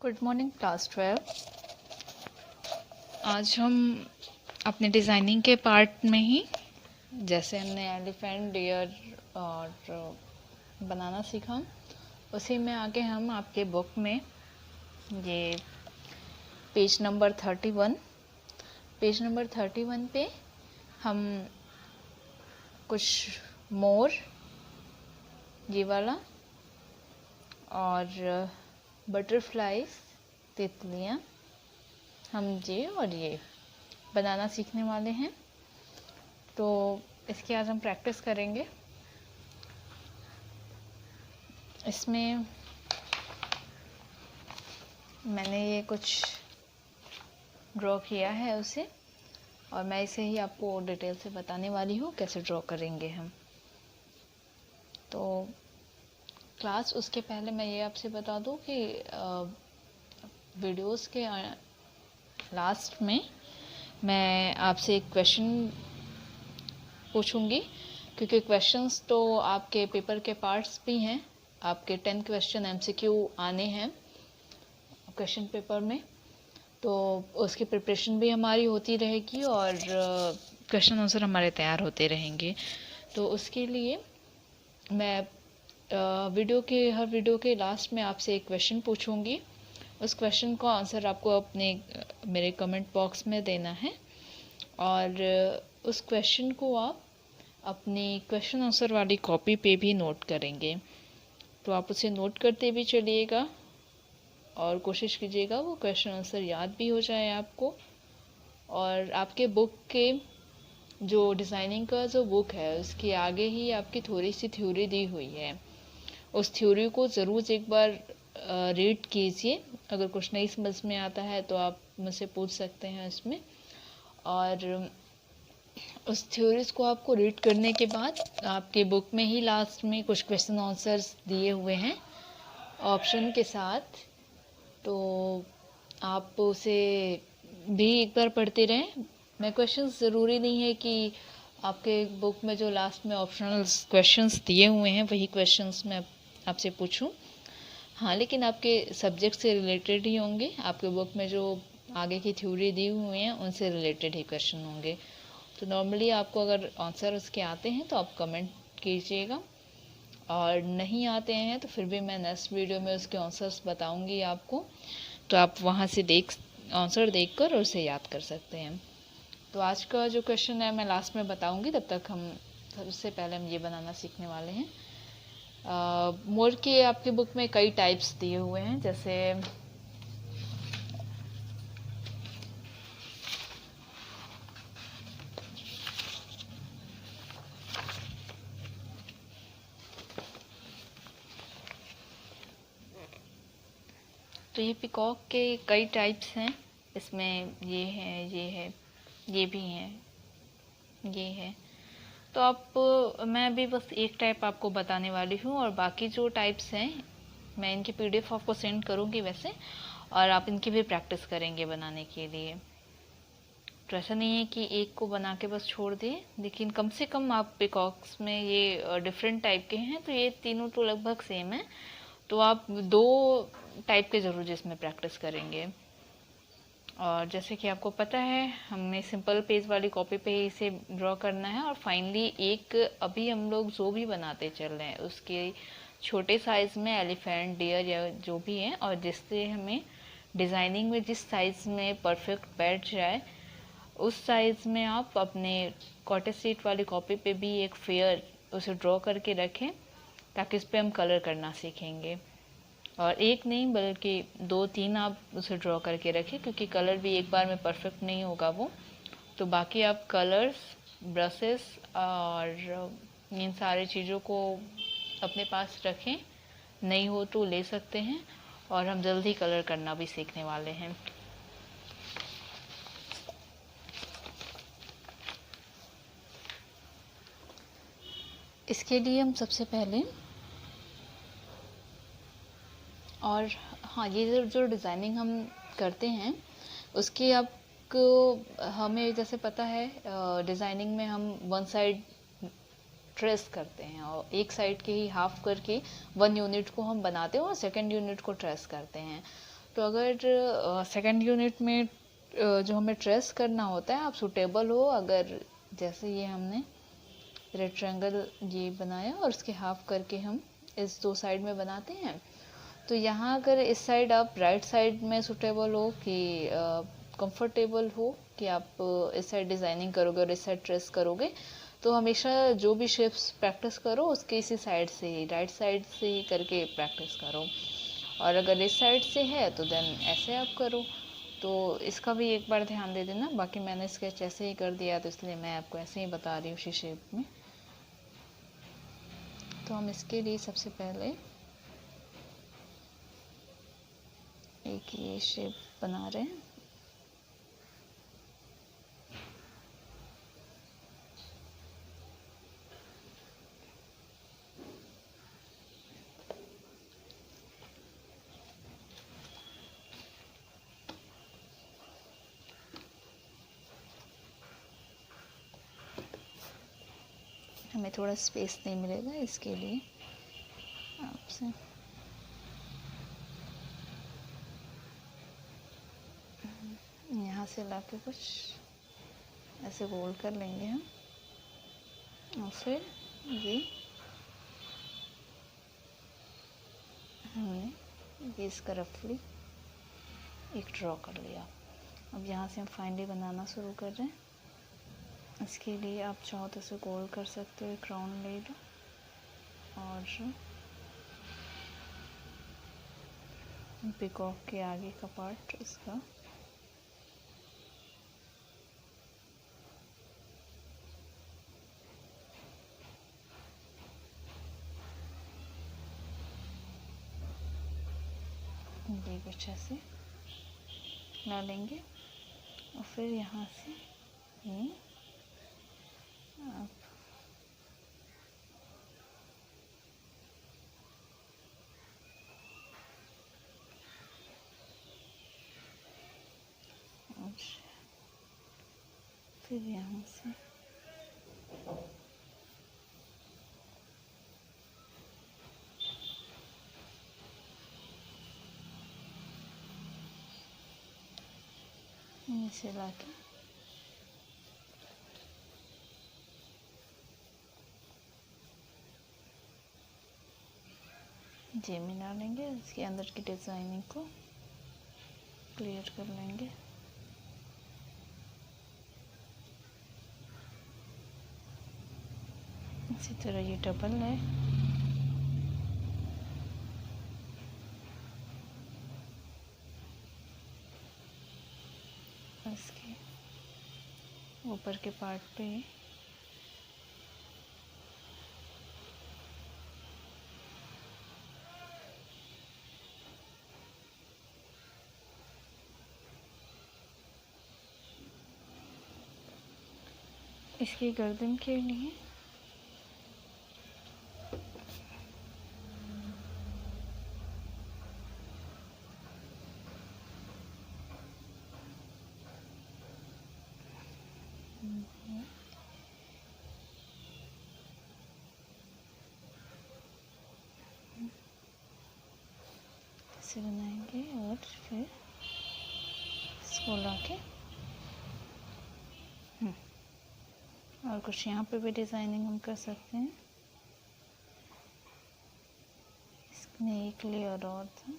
Good morning class 12। आज हम अपने डिज़ाइनिंग के पार्ट में ही जैसे हमने एलिफेंट, डियर और बनाना सीखा, उसी में आगे हम आपके बुक में ये पेज नंबर 31 पे हम कुछ मोर, ये वाला, और बटरफ्लाइज, तितलियाँ, हम ये और ये बनाना सीखने वाले हैं। तो इसकी आज हम प्रैक्टिस करेंगे। इसमें मैंने ये कुछ ड्रॉ किया है उसे, और मैं इसे ही आपको डिटेल से बताने वाली हूँ कैसे ड्रॉ करेंगे हम। तो क्लास, उसके पहले मैं ये आपसे बता दूँ कि वीडियोस के लास्ट में मैं आपसे एक क्वेश्चन पूछूंगी, क्योंकि क्वेश्चंस तो आपके पेपर के पार्ट्स भी हैं। आपके 10 क्वेश्चन MCQ आने हैं क्वेश्चन पेपर में, तो उसकी प्रिपरेशन भी हमारी होती रहेगी और क्वेश्चन आंसर हमारे तैयार होते रहेंगे। तो उसके लिए मैं हर वीडियो के लास्ट में आपसे एक क्वेश्चन पूछूंगी। उस क्वेश्चन का आंसर आपको अपने मेरे कमेंट बॉक्स में देना है, और उस क्वेश्चन को आप अपनी क्वेश्चन आंसर वाली कॉपी पे भी नोट करेंगे। तो आप उसे नोट करते भी चलिएगा और कोशिश कीजिएगा वो क्वेश्चन आंसर याद भी हो जाए आपको। और आपके बुक के जो डिज़ाइनिंग का जो बुक है, उसके आगे ही आपकी थोड़ी सी थ्योरी दी हुई है। उस थ्योरी को ज़रूर एक बार रीड कीजिए। अगर कुछ नहीं समझ में आता है तो आप मुझसे पूछ सकते हैं इसमें। और उस थ्योरीज को आपको रीड करने के बाद आपके बुक में ही लास्ट में कुछ क्वेश्चन आंसर्स दिए हुए हैं ऑप्शन के साथ, तो आप उसे भी एक बार पढ़ते रहें। मैं क्वेश्चंस ज़रूरी नहीं है कि आपके बुक में जो लास्ट में ऑप्शनल क्वेश्चंस दिए हुए हैं वही क्वेश्चंस मैं आपसे पूछूं। हाँ, लेकिन आपके सब्जेक्ट से रिलेटेड ही होंगे। आपके बुक में जो आगे की थ्योरी दी हुई हैं उनसे रिलेटेड ही क्वेश्चन होंगे। तो नॉर्मली आपको अगर आंसर उसके आते हैं तो आप कमेंट कीजिएगा, और नहीं आते हैं तो फिर भी मैं नेक्स्ट वीडियो में उसके आंसर्स बताऊंगी आपको। तो आप वहाँ से आंसर देखकर और उसे याद कर सकते हैं। तो आज का जो क्वेश्चन है मैं लास्ट में बताऊंगी, तब तक हम सबसे पहले हम ये बनाना सीखने वाले हैं। मोर के आपके बुक में कई टाइप्स दिए हुए हैं, जैसे तो ये पिकॉक के कई टाइप्स हैं। इसमें ये है, ये है, ये भी है, ये है। तो मैं भी बस एक टाइप आपको बताने वाली हूँ, और बाकी जो टाइप्स हैं मैं इनकी PDF आपको सेंड करूँगी वैसे, और आप इनकी भी प्रैक्टिस करेंगे बनाने के लिए। तो ऐसा नहीं है कि एक को बना के बस छोड़ दिए, लेकिन कम से कम आप पिकॉक्स में ये डिफरेंट टाइप के हैं, तो ये तीनों तो लगभग सेम है। तो आप 2 टाइप के ज़रूर इसमें प्रैक्टिस करेंगे। और जैसे कि आपको पता है, हमें सिंपल पेज वाली कॉपी पे ही इसे ड्रॉ करना है, और फाइनली एक अभी हम लोग जो भी बनाते चल रहे हैं उसके छोटे साइज़ में एलिफेंट, डियर या जो भी है, और जिससे हमें डिज़ाइनिंग में जिस साइज़ में परफेक्ट बैठ जाए उस साइज़ में आप अपने कॉटेज शीट वाली कॉपी पे भी एक फेयर उसे ड्रॉ करके रखें, ताकि इस पर हम कलर करना सीखेंगे। और एक नहीं बल्कि 2-3 आप उसे ड्रॉ करके रखें, क्योंकि कलर भी एक बार में परफेक्ट नहीं होगा वो। तो बाकी आप कलर्स, ब्रशेस और इन सारी चीज़ों को अपने पास रखें। नहीं हो तो ले सकते हैं, और हम जल्दी कलर करना भी सीखने वाले हैं। इसके लिए हम सबसे पहले, और हाँ, ये जो डिज़ाइनिंग हम करते हैं उसकी आपको, हमें जैसे पता है डिज़ाइनिंग में हम 1 साइड ट्रेस करते हैं, और एक साइड के ही हाफ करके 1 यूनिट को हम बनाते हैं और सेकंड यूनिट को ट्रेस करते हैं। तो अगर सेकंड यूनिट में जो हमें ट्रेस करना होता है, आप सूटेबल हो, अगर जैसे ये हमने रेक्टेंगल ये बनाया और उसके हाफ करके हम इस दो साइड में बनाते हैं, तो यहाँ अगर इस साइड आप राइट साइड में सूटेबल हो कि कंफर्टेबल हो कि आप इस साइड डिज़ाइनिंग करोगे और इस साइड ट्रेस करोगे, तो हमेशा जो भी शेप्स प्रैक्टिस करो उसके इसी साइड से ही, राइट साइड से ही करके प्रैक्टिस करो। और अगर इस साइड से है तो देन ऐसे आप करो। तो इसका भी एक बार ध्यान दे देना। बाकी मैंने स्केच ऐसे ही कर दिया तो इसलिए मैं आपको ऐसे ही बता रही हूँ उसी शेप में। तो हम इसके लिए सबसे पहले एक ये शेप बना रहे हैं। हमें थोड़ा स्पेस नहीं मिलेगा, इसके लिए आपसे यहाँ से लाके कुछ ऐसे गोल कर लेंगे हम, और फिर ये हमने इसका रफली एक ड्रॉ कर लिया। अब यहाँ से हम फाइनली बनाना शुरू कर रहे हैं। इसके लिए आप चाहो तो इसे गोल कर सकते हो, एक राउंड ले लो और पिकॉक के आगे का पार्ट इसका ये कुछ ऐसे ला लेंगे और फिर यहाँ से ये आप फिर यहाँ से इसे लाके जे मिला लेंगे, इसके अंदर की डिज़ाइनिंग को क्लियर कर लेंगे। इसी तरह ये डबल है, इसके ऊपर के पार्ट पे इसकी गर्दन के लिए ऐसे बनाएंगे और फिर इसको लाके और कुछ यहाँ पे भी डिज़ाइनिंग हम कर सकते हैं। इसमें एक लेयर और था,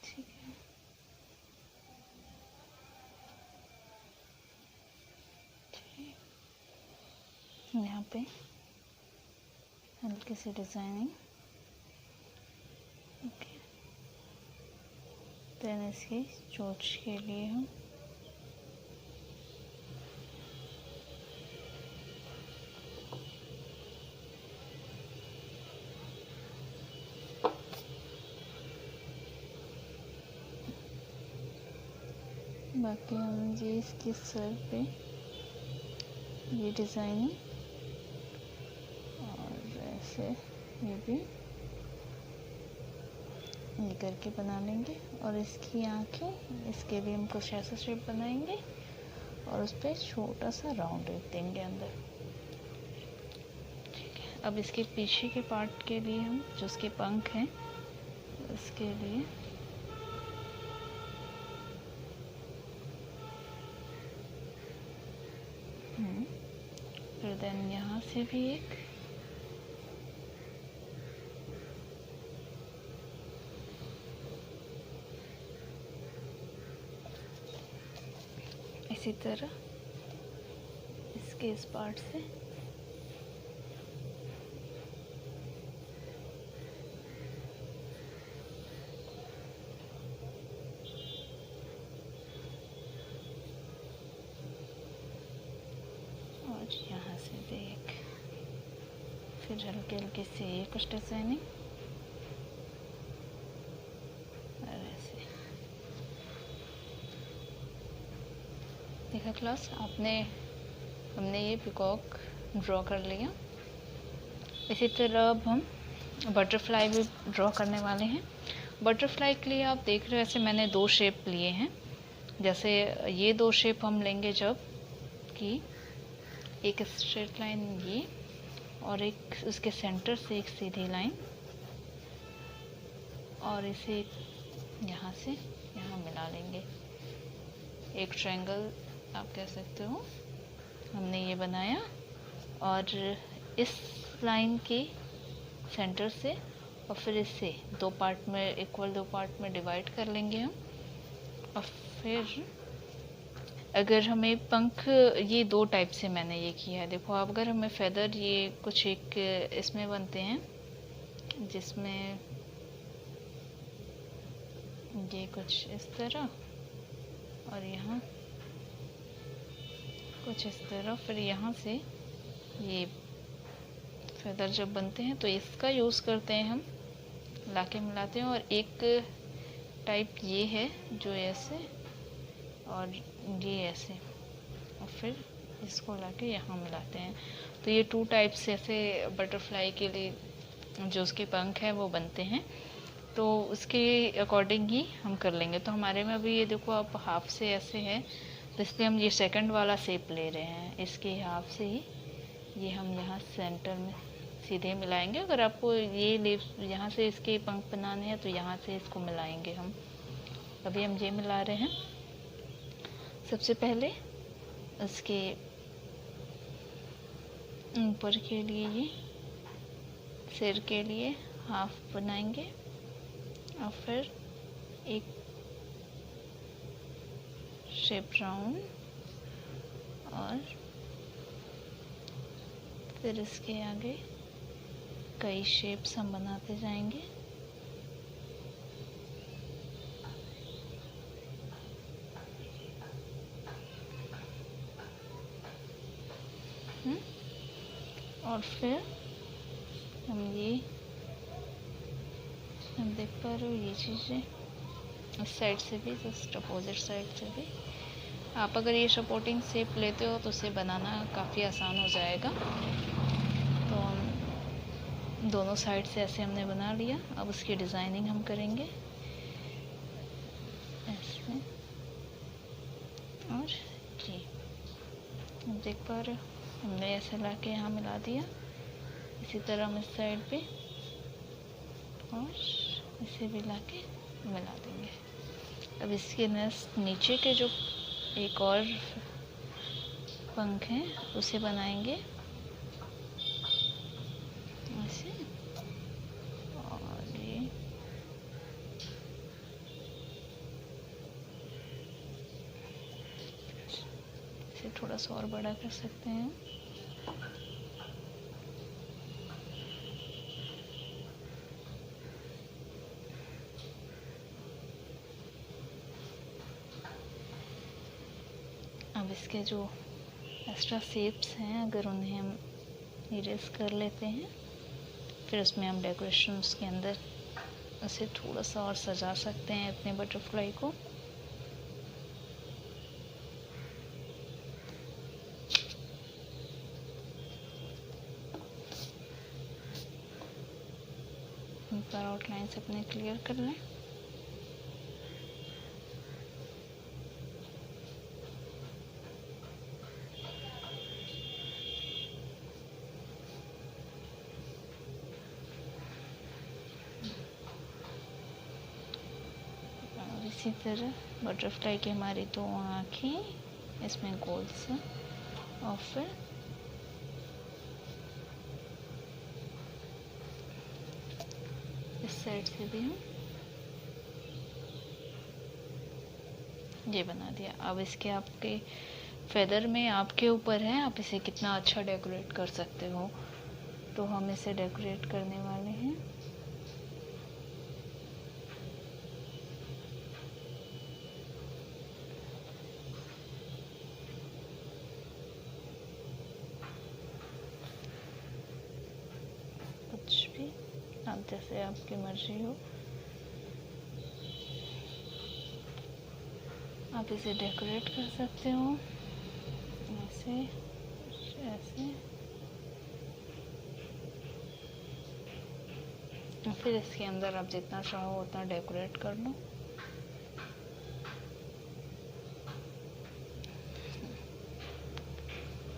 ठीक है। यहाँ पे हल्की सी डिज़ाइनिंग, ओके। देन इसकी चोंच के लिए हम बाकी हम ये इसके सर पे ये डिज़ाइनिंग और ऐसे ये भी ये करके बना लेंगे। और इसकी आँखें, इसके लिए हम कुछ ऐसा शेप बनाएंगे और उस पर छोटा सा राउंड देंगे अंदर, ठीक है। अब इसके पीछे के पार्ट के लिए हम जो उसके पंख हैं उसके लिए फिर देन यहाँ से भी एक, इसी तरह इसके इस पार्ट से और यहाँ से देख, फिर हल्के हल्के से ये कुछ डिजाइनिंग और ऐसे। देखा क्लास, हमने ये पिकॉक ड्रॉ कर लिया। इसी तरह अब हम बटरफ्लाई भी ड्रॉ करने वाले हैं। बटरफ्लाई के लिए आप देख रहे हो ऐसे मैंने दो शेप लिए हैं। जैसे ये दो शेप हम लेंगे जब कि एक स्ट्रेट लाइन ये और एक उसके सेंटर से एक सीधी लाइन और इसे यहाँ से यहाँ मिला लेंगे, एक ट्रायंगल आप कह सकते हो। हमने ये बनाया और इस लाइन के सेंटर से और फिर इससे दो पार्ट में इक्वल दो पार्ट में डिवाइड कर लेंगे हम। और फिर अगर हमें पंख, ये दो टाइप से मैंने ये किया है। देखो आप, अगर हमें फेदर ये कुछ एक इसमें बनते हैं जिसमें ये कुछ इस तरह और यहाँ कुछ इस तरह, फिर यहाँ से ये फेदर जब बनते हैं तो इसका यूज़ करते हैं हम, लाके मिलाते हैं। और एक टाइप ये है जो ऐसे और ये ऐसे और फिर इसको लाके यहाँ मिलाते हैं। तो ये टू टाइप्स ऐसे बटरफ्लाई के लिए जो उसके पंख हैं वो बनते हैं। तो उसके अकॉर्डिंग ही हम कर लेंगे। तो हमारे में अभी ये देखो आप हाफ से ऐसे है, तो इसलिए हम ये सेकंड वाला शेप ले रहे हैं। इसके हाफ से ही ये हम यहाँ सेंटर में सीधे मिलाएंगे। अगर आपको ये लीव्स यहाँ से इसके पंख बनाने हैं तो यहाँ से इसको मिलाएंगे हम। अभी हम ये मिला रहे हैं। सबसे पहले इसके ऊपर के लिए ये सिर के लिए हाफ बनाएंगे और फिर एक शेप राउंड और फिर इसके आगे कई शेप्स हम बनाते जाएंगे। और फिर हम ये हम देख पा रहे हो ये चीज़ें इस साइड से भी, जस्ट अपोजिट साइड से भी। आप अगर ये सपोर्टिंग शेप लेते हो तो उसे बनाना काफ़ी आसान हो जाएगा। तो हम दोनों साइड से ऐसे हमने बना लिया। अब उसकी डिज़ाइनिंग हम करेंगे ऐसे और जी हम देख पा रहे हो हमने ऐसे ला के यहाँ मिला दिया। इसी तरह हम इस साइड पे और इसे भी ला के मिला देंगे। अब इसके नेक्स्ट नीचे के जो एक और पंख हैं उसे बनाएंगे ऐसे और ये इसे थोड़ा सा और बड़ा कर सकते हैं। अब इसके जो एक्स्ट्रा शेप्स हैं अगर उन्हें हम इरेज कर लेते हैं, फिर उसमें हम डेकोरेशन के अंदर उसे थोड़ा सा और सजा सकते हैं अपने बटरफ्लाई को। ऊपर आउटलाइंस अपने क्लियर कर लें। इसी तरह बटरफ्लाई की हमारी 2 आँखें इसमें गोल सा, और फिर इस साइड से भी हम ये बना दिया। अब इसके आपके फेदर में आपके ऊपर है, आप इसे कितना अच्छा डेकोरेट कर सकते हो। तो हम इसे डेकोरेट करने वाले हैं। कुछ भी आप जैसे आपकी मर्जी हो आप इसे डेकोरेट कर सकते हो, ऐसे ऐसे। फिर इसके अंदर आप जितना चाहो उतना डेकोरेट कर लो।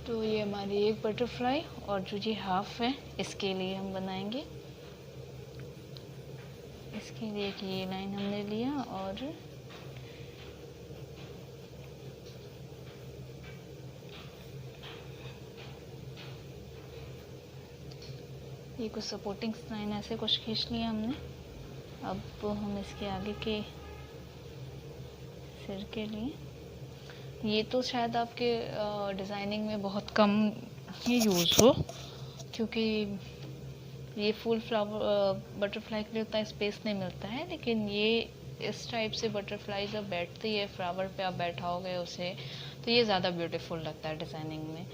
तो ये हमारी एक बटरफ्लाई, और जो ये हाफ है इसके लिए हम बनाएंगे। इसके लिए कि ये लाइन हमने लिया और ये कुछ सपोर्टिंग लाइन ऐसे कुछ खींच लिया हमने। अब हम इसके आगे के सिर के लिए, ये तो शायद आपके डिज़ाइनिंग में बहुत कम ही यूज़ हो, क्योंकि ये फुल फ्लावर बटरफ्लाई के लिए उतना स्पेस नहीं मिलता है। लेकिन ये इस टाइप से बटरफ्लाई जब बैठती है फ्लावर पे, आप बैठाओगे उसे, तो ये ज़्यादा ब्यूटीफुल लगता है डिज़ाइनिंग में।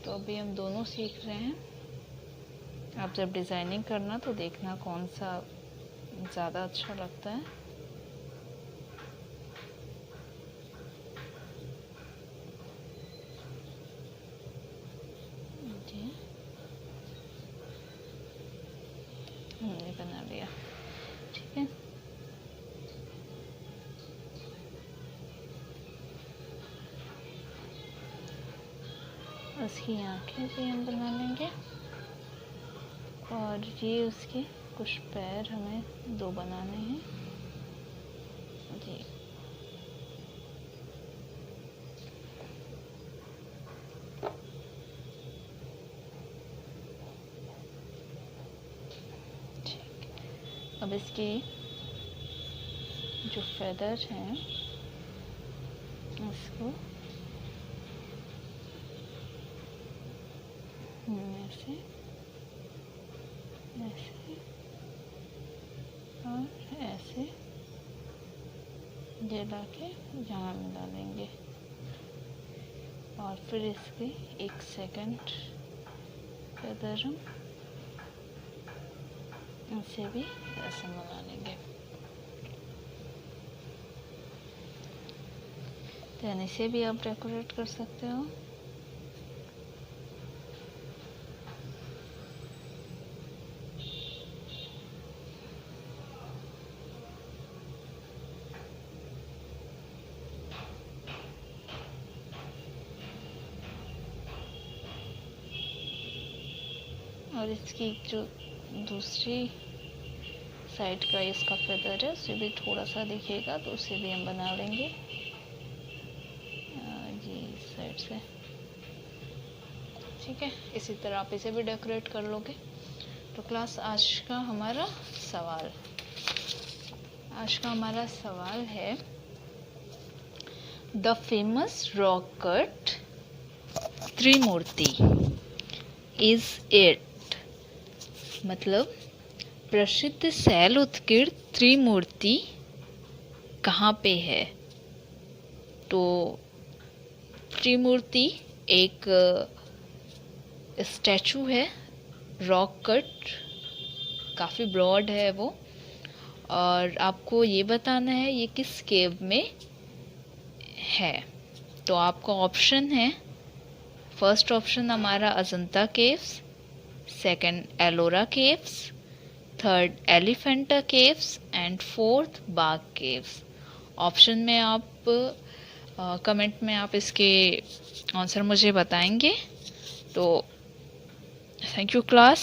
तो अभी हम दोनों सीख रहे हैं। आप जब डिज़ाइनिंग करना तो देखना कौन सा ज़्यादा अच्छा लगता है। हमने बना लिया, ठीक है। उसकी आँखें भी हम बना लेंगे, और ये उसके कुछ पैर हमें 2 बनाने हैं जी। ठीक, अब इसके जो फेदर हैं इसको ऐसे ऐसे और ऐसे ये ला के यहाँ मिला लेंगे, और फिर इसके 1 सेकंड फेदर हम इसे भी ऐसे मिला लेंगे। तो इसे भी आप डेकोरेट कर सकते हो। और इसकी जो दूसरी साइड का इसका फेदर है उसे भी थोड़ा सा दिखेगा, तो उसे भी हम बना लेंगे जी इस साइड से, ठीक है। इसी तरह आप इसे भी डेकोरेट कर लोगे। तो क्लास आज का हमारा सवाल है the famous rock cut Trimurti is it, मतलब प्रसिद्ध शैल उत्कीर्ण त्रिमूर्ति कहाँ पे है। तो त्रिमूर्ति एक स्टैचू है, रॉक कट, काफ़ी ब्रॉड है वो, और आपको ये बताना है ये किस केव में है। तो आपका ऑप्शन है, फर्स्ट ऑप्शन हमारा Ajanta caves, second Ellora caves, third Elephanta caves and fourth Bagh caves. Option में आप कमेंट में आप इसके आंसर मुझे बताएंगे। तो थैंक यू क्लास।